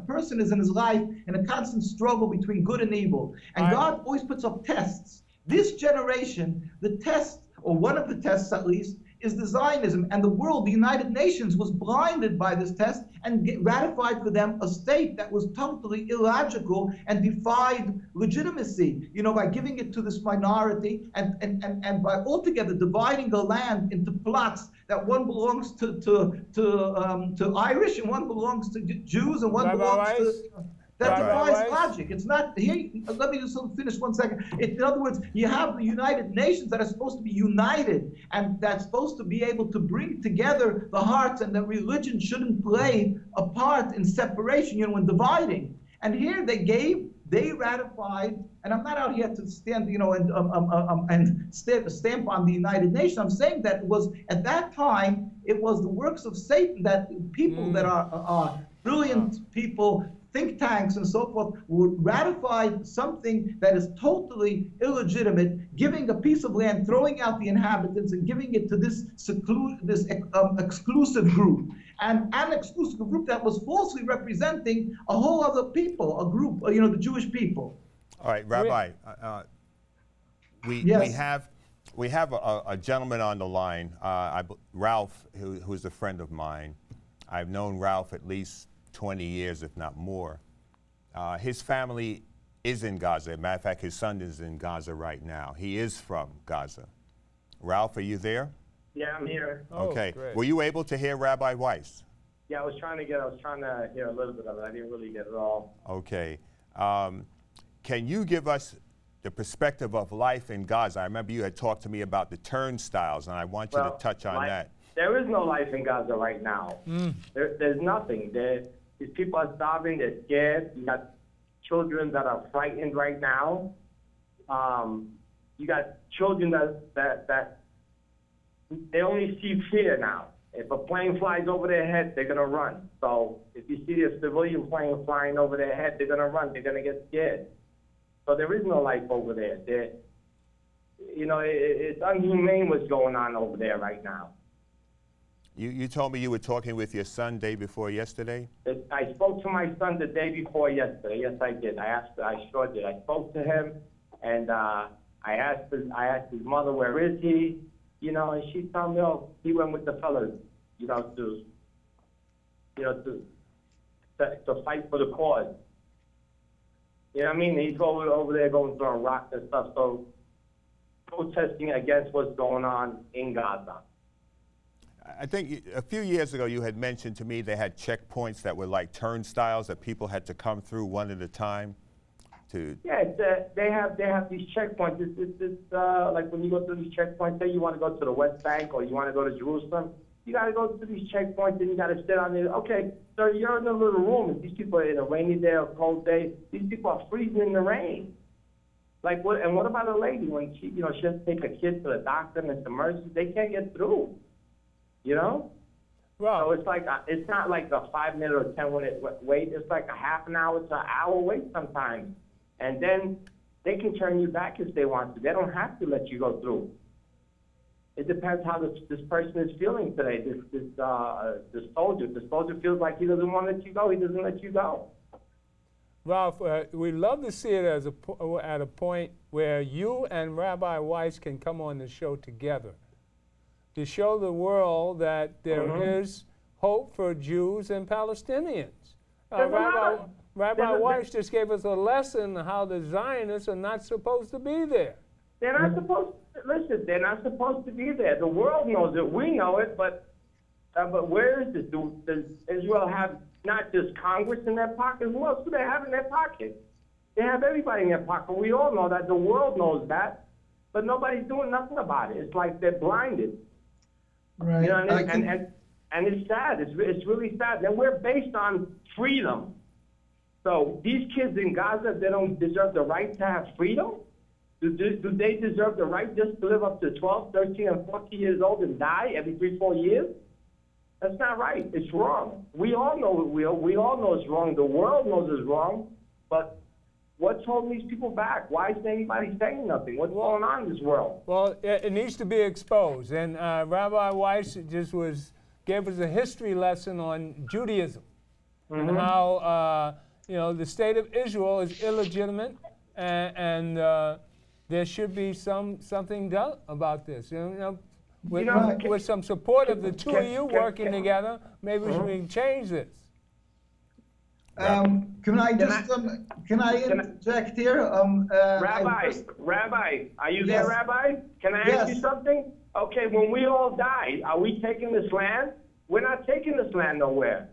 person is in his life in a constant struggle between good and evil. And God always puts up tests. This generation, the test, or one of the tests at least, is the Zionism, and the world, the United Nations, was blinded by this test and ratified for them a state that was totally illogical and defied legitimacy, you know, by giving it to this minority and by altogether dividing the land into plots that one belongs to Irish and one belongs to Jews and one belongs to... That defies logic. It's not here. Let me just finish 1 second. In other words, you have the United Nations that are supposed to be united, and that's supposed to be able to bring together the hearts, and that religion shouldn't play a part in separation, you know, in dividing. And here they ratified, and I'm not out here to stand, you know, and stamp on the United Nations. I'm saying that it was, at that time, it was the works of Satan, that people that are brilliant people, think tanks and so forth, would ratify something that is totally illegitimate, giving a piece of land, throwing out the inhabitants, and giving it to this exclusive group. And an exclusive group that was falsely representing a whole other people, a group, you know, the Jewish people. All right, Rabbi, Yes. we have a gentleman on the line, Ralph, who's a friend of mine. I've known Ralph at least 20 years, if not more. His family is in Gaza. As a matter of fact, his son is in Gaza right now. He is from Gaza. Ralph, are you there? Yeah, I'm here. Okay. Great. Were you able to hear Rabbi Weiss? Yeah, I was trying to hear a little bit of it. I didn't really get it all. Okay. Can you give us the perspective of life in Gaza? I remember you had talked to me about the turnstiles, and I want you to touch on that. There is no life in Gaza right now. There's nothing. These people are starving. They're scared. You got children that are frightened right now. You got children that they only see fear now. If a plane flies over their head, they're going to run. So if you see a civilian plane flying over their head, they're going to run. They're going to get scared. So there is no life over there. You know, it's inhumane what's going on over there right now. You told me you were talking with your son day before yesterday? I spoke to my son the day before yesterday. Yes, I did. I sure did. I spoke to him, and I asked his mother, where is he? You know, and she told me, oh, he went with the fellas, you know, to fight for the cause. You know what I mean? He's over there going throwing rocks and stuff, so protesting against what's going on in Gaza. I think a few years ago you had mentioned to me they had checkpoints that were like turnstiles that people had to come through one at a time. Yeah, they have these checkpoints. It's like when you go through these checkpoints, say you want to go to the West Bank or you want to go to Jerusalem, you got to go to these checkpoints and you got to sit on there. Okay, so you're in a little room. If these people are in a rainy day or cold day, these people are freezing in the rain. Like what? And what about a lady when she has to take a kid to the doctor and it's emergency? They can't get through. Well, so it's like it's not like a 5-minute or 10-minute wait. It's like a half an hour to an hour wait sometimes. And then they can turn you back if they want to. They don't have to let you go through. It depends how this person is feeling today. This soldier. The soldier feels like he doesn't want to let you go. He doesn't let you go. Ralph, we love to see it as at a point where you and Rabbi Weiss can come on the show together to show the world that there is hope for Jews and Palestinians. Rabbi Weiss just gave us a lesson how the Zionists are not supposed to be there. They're not supposed to, listen, they're not supposed to be there. The world knows it. We know it, but where is it? Does Israel have not just Congress in their pocket? Who else do they have in their pocket? They have everybody in their pocket. We all know that. The world knows that, but nobody's doing nothing about it. It's like they're blinded. Right. You know what I mean? And it's sad. It's really sad. And we're based on freedom. So these kids in Gaza, they don't deserve the right to have freedom? Do they deserve the right just to live up to 12, 13, and 14 years old and die every 3-4 years? That's not right. It's wrong. We all know we all know it's wrong. The world knows it's wrong. But what's holding these people back? Why isn't anybody saying nothing? What's going on in this world? Well, it needs to be exposed. And Rabbi Weiss just gave us a history lesson on Judaism and how the state of Israel is illegitimate, and there should be something done about this. With some support of the two of you working together, maybe we can change this. Can I interject here? Rabbi, are you there, Rabbi? Can I ask you something? Okay, when we all die, are we taking this land? We're not taking this land nowhere.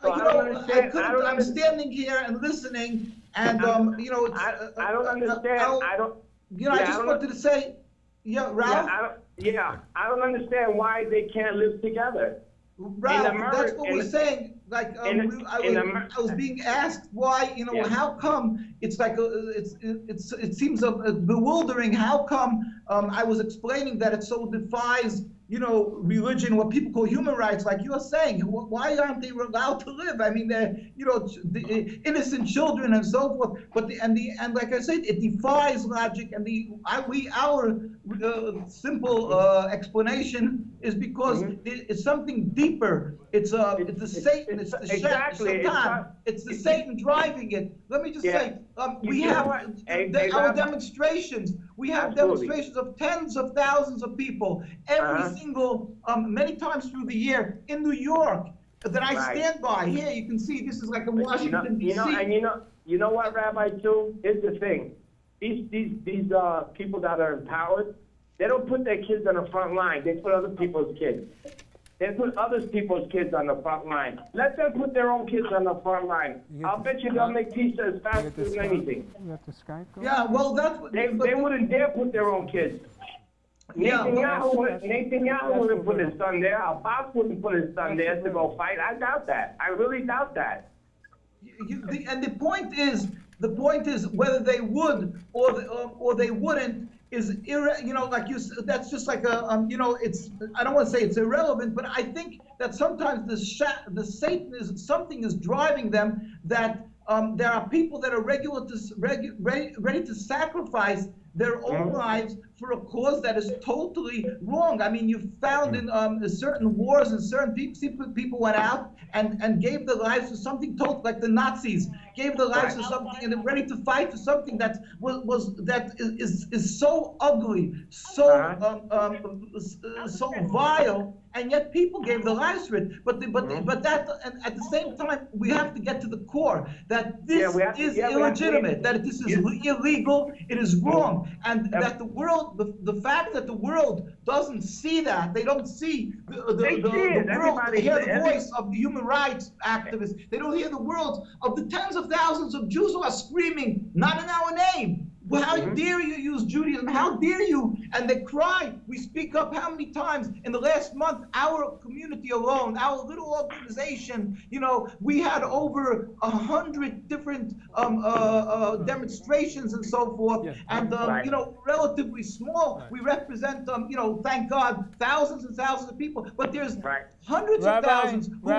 So I'm standing here and listening, and I don't understand. I just wanted to say, Ralph. I don't understand why they can't live together. Ralph, that's what we're saying. Like I was being asked why, how come it's like it seems bewildering. How come I was explaining that it so defies religion, what people call human rights, like you're saying. Why aren't they allowed to live? I mean, they're, the innocent children and so forth. But and like I said, it defies logic. And our simple explanation is because it's something deeper. It's the Satan. It's the Satan. It's the Satan driving it. Let me just say, we have our demonstrations. We have demonstrations of tens of thousands of people every single, many times through the year in New York that I stand by. Here you can see this is like a Washington D.C. And you know what, Rabbi, too? Here's the thing. These people that are empowered, they don't put their kids on the front line. They put other people's kids. They put other people's kids on the front line. Let them put their own kids on the front line. I'll bet you they'll make pizza as fast as anything. You have to Skype go? Yeah, well, that's what they wouldn't dare put their own kids. Netanyahu wouldn't put his son there. Abbas wouldn't put his son there to go fight. I doubt that. I really doubt that. And the point is whether they would or they wouldn't is like you said, that's just like a it's, I don't want to say it's irrelevant, but I think that sometimes the Satan is driving them, that there are people that are ready to sacrifice their own lives for a cause that is totally wrong. I mean, you found in certain wars and certain people went out and gave their lives for something total, like the Nazis gave their lives for something, and they're ready to fight for something that is so ugly, so vile, and yet people gave their lives for it. But that, and at the same time, we have to get to the core that this is illegitimate, that this is illegal, it is wrong. And that the world, the fact that the world doesn't see that, they don't see the world, they hear the voice of the human rights activists, they don't hear the world of the tens of thousands of Jews who are screaming, not in our name. Well, how dare you use Judaism? How dare you? And they cry. We speak up how many times in the last month? Our community alone, our little organization, you know, we had over 100 different demonstrations and so forth. Yeah. And, you know, relatively small. Right. We represent, you know, thank God, thousands and thousands of people. But there's hundreds of thousands who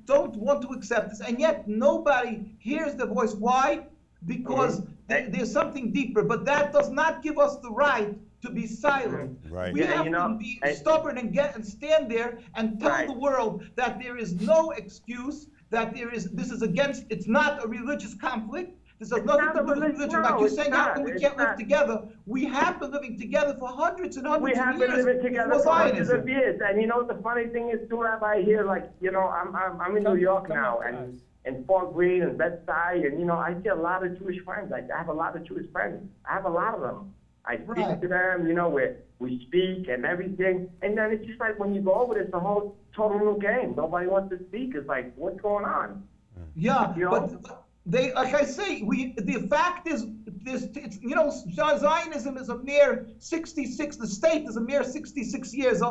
don't want to accept this. And yet nobody hears their voice. Why? Because there's something deeper, but that does not give us the right to be silent. Right. We have to be stubborn and stand there and tell the world that there is no excuse, that this is against, it's not a religious conflict. This has nothing to do with religion. Like you're saying, how can we can't live together? We have been living together for hundreds and hundreds of years. We have been living together for hundreds of years. And you know what the funny thing is too, Rabbi, here, like, you know, I'm in New York now, and in Fort Greene and Bed-Stuy, and, you know, I see a lot of Jewish friends. Like, I have a lot of Jewish friends. I have a lot of them. I speak to them, you know, we speak and everything. And then it's just like when you go over this, the whole total new game. Nobody wants to speak. It's like, what's going on? Yeah, you know? But they, like I say, the fact is, it's, you know, Zionism is a mere 66, the state is a mere 66 years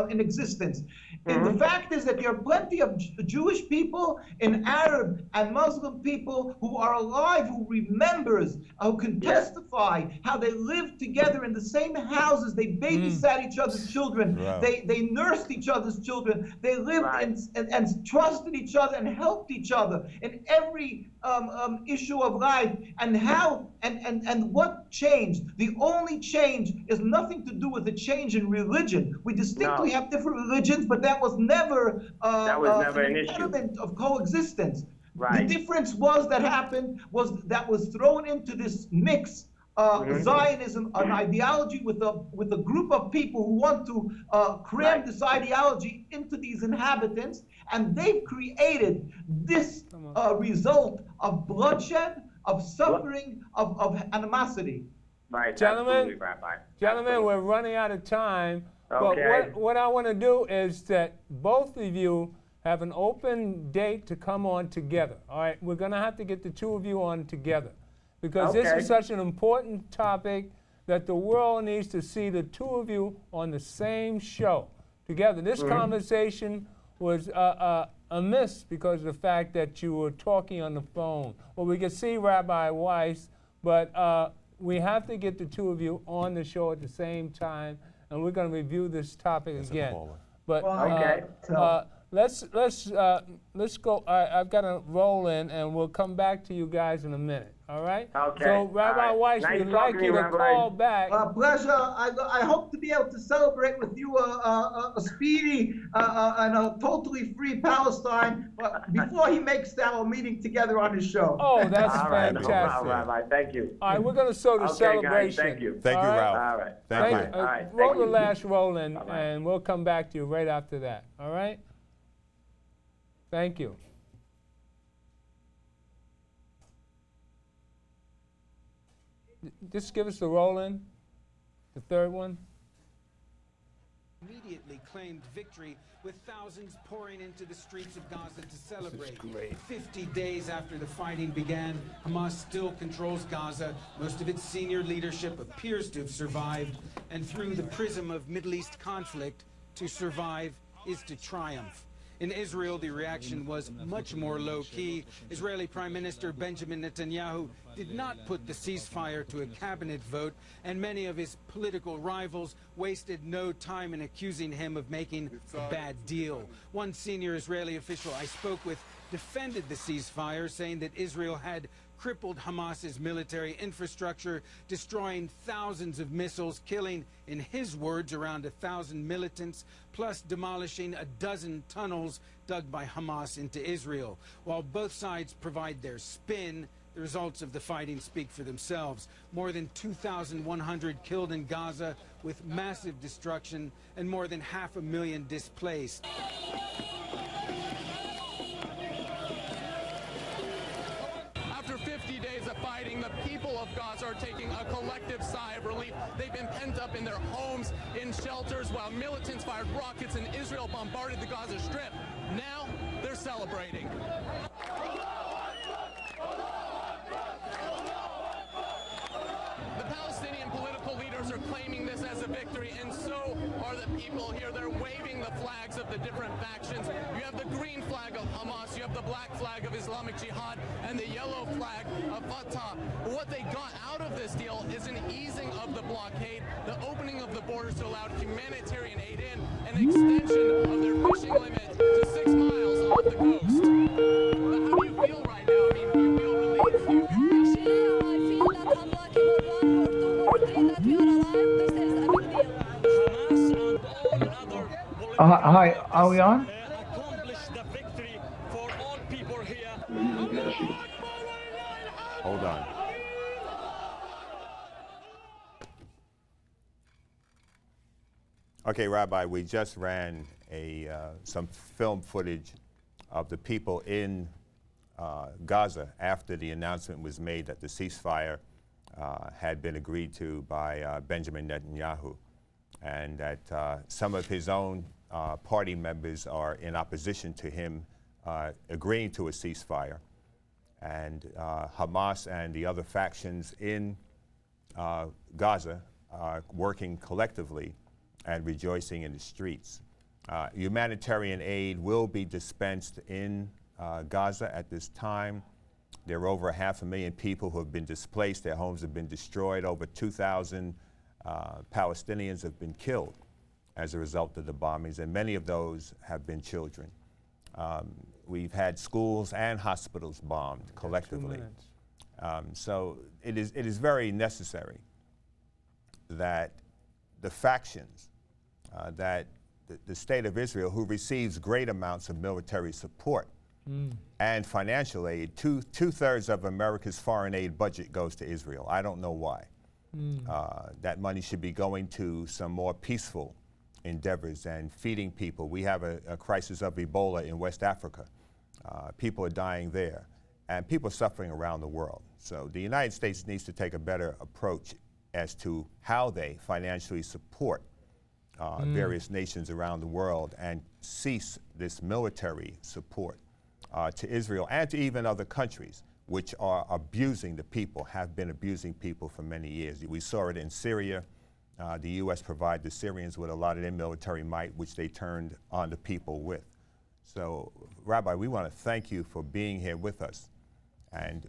in existence. And the fact is that there are plenty of Jewish people and Arab and Muslim people who are alive, who remembers, who can testify how they lived together in the same houses. They babysat each other's children. They nursed each other's children. They lived and trusted each other and helped each other in every issue of life. And how and what changed? The only change is nothing to do with the change in religion. We distinctly have different religions, but that was never an impediment of coexistence. The difference was that was thrown into this mix. Zionism, an ideology with a group of people who want to cram this ideology into these inhabitants, and they've created this result of bloodshed, of suffering, of animosity. Right, gentlemen, Rabbi. We're running out of time. But what I want to do is that both of you have an open date to come on together. All right, we're going to have to get the two of you on together, because this is such an important topic that the world needs to see the two of you on the same show together. This conversation was amiss because of the fact that you were talking on the phone. Well, we could see Rabbi Weiss, but we have to get the two of you on the show at the same time, and we're going to review this topic again. But let's go. I've got to roll in, and we'll come back to you guys in a minute. All right? Okay. So, Rabbi Weiss, we'd like you to call back. Pleasure. I hope to be able to celebrate with you a speedy and a totally free Palestine before he makes our meeting together on his show. Oh, that's fantastic. No, Rabbi, thank you. All right, we're going to show the celebration. Guys, thank you. Thank you, Ralph. All right. Thank you. All right. Roll the last roll in, and we'll come back to you right after that. All right? Thank you. Just give us the roll-in, the third one. Immediately claimed victory, with thousands pouring into the streets of Gaza to celebrate. 50 days after the fighting began, Hamas still controls Gaza. Most of its senior leadership appears to have survived, and through the prism of Middle East conflict, to survive is to triumph. In Israel, the reaction was much more low-key. Israeli Prime Minister Benjamin Netanyahu did not put the ceasefire to a cabinet vote, and many of his political rivals wasted no time in accusing him of making a bad deal. One senior Israeli official I spoke with defended the ceasefire, saying that Israel had crippled Hamas's military infrastructure, destroying thousands of missiles, killing, in his words, around 1,000 militants, plus demolishing 12 tunnels dug by Hamas into Israel. While both sides provide their spin, the results of the fighting speak for themselves. More than 2,100 killed in Gaza, with massive destruction, and more than 500,000 displaced. After 50 days of fighting, the people of Gaza are taking a collective sigh of relief. They've been pent up in their homes, in shelters, while militants fired rockets and Israel bombarded the Gaza Strip. Now they're celebrating. The Palestinian political leaders are claiming this as a victory, and so are the people here. They're waving the flags of the different factions. You have the green flag of Hamas, you have the black flag of Islamic Jihad, and the yellow flag of Fatah. But what they got out of this deal is an easing of the blockade, the opening of the borders to allow humanitarian aid in, an extension of their fishing limit to 6 miles off the coast. But how do you feel right now? I mean, do you feel relief? Do you feel Hi, are we on? Hold on. Okay, Rabbi, we just ran some film footage of the people in Gaza after the announcement was made that the ceasefire had been agreed to by Benjamin Netanyahu, and that some of his own party members are in opposition to him agreeing to a ceasefire. And Hamas and the other factions in Gaza are working collectively and rejoicing in the streets. Humanitarian aid will be dispensed in Gaza at this time. There are over 500,000 people who have been displaced. Their homes have been destroyed. Over 2,000 Palestinians have been killed as a result of the bombings, and many of those have been children. We've had schools and hospitals bombed collectively. So it is very necessary that the factions, that the state of Israel, who receives great amounts of military support and financial aid, two-thirds of America's foreign aid budget goes to Israel. I don't know why. That money should be going to some more peaceful endeavors and feeding people. We have a crisis of Ebola in West Africa. People are dying there, and people are suffering around the world. So the United States needs to take a better approach as to how they financially support various nations around the world and cease this military support to Israel and to even other countries which are abusing the people, have been abusing people for many years. We saw it in Syria. The U.S. provided the Syrians with a lot of their military might, which they turned on the people with. So, Rabbi, we want to thank you for being here with us. And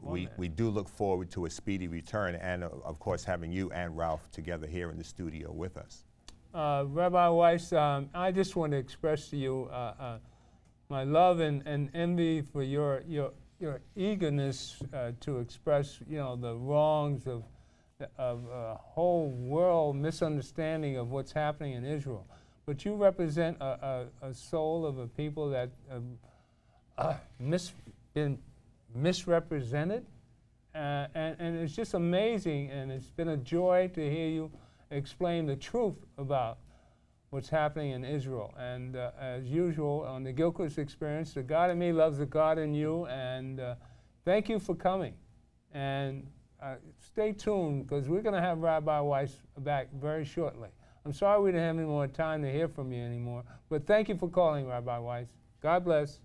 we do look forward to a speedy return and, of course, having you and Ralph together here in the studio with us. Rabbi Weiss, I just want to express to you my love and envy for your eagerness to express, the wrongs of a whole world misunderstanding of what's happening in Israel. But you represent a soul of a people that have been misrepresented, and it's just amazing, and it's been a joy to hear you explain the truth about what's happening in Israel. And as usual, on the Gilchrist Experience, the God in me loves the God in you, and thank you for coming. And stay tuned, because we're going to have Rabbi Weiss back very shortly. I'm sorry we didn't have any more time to hear from you anymore, but thank you for calling, Rabbi Weiss. God bless.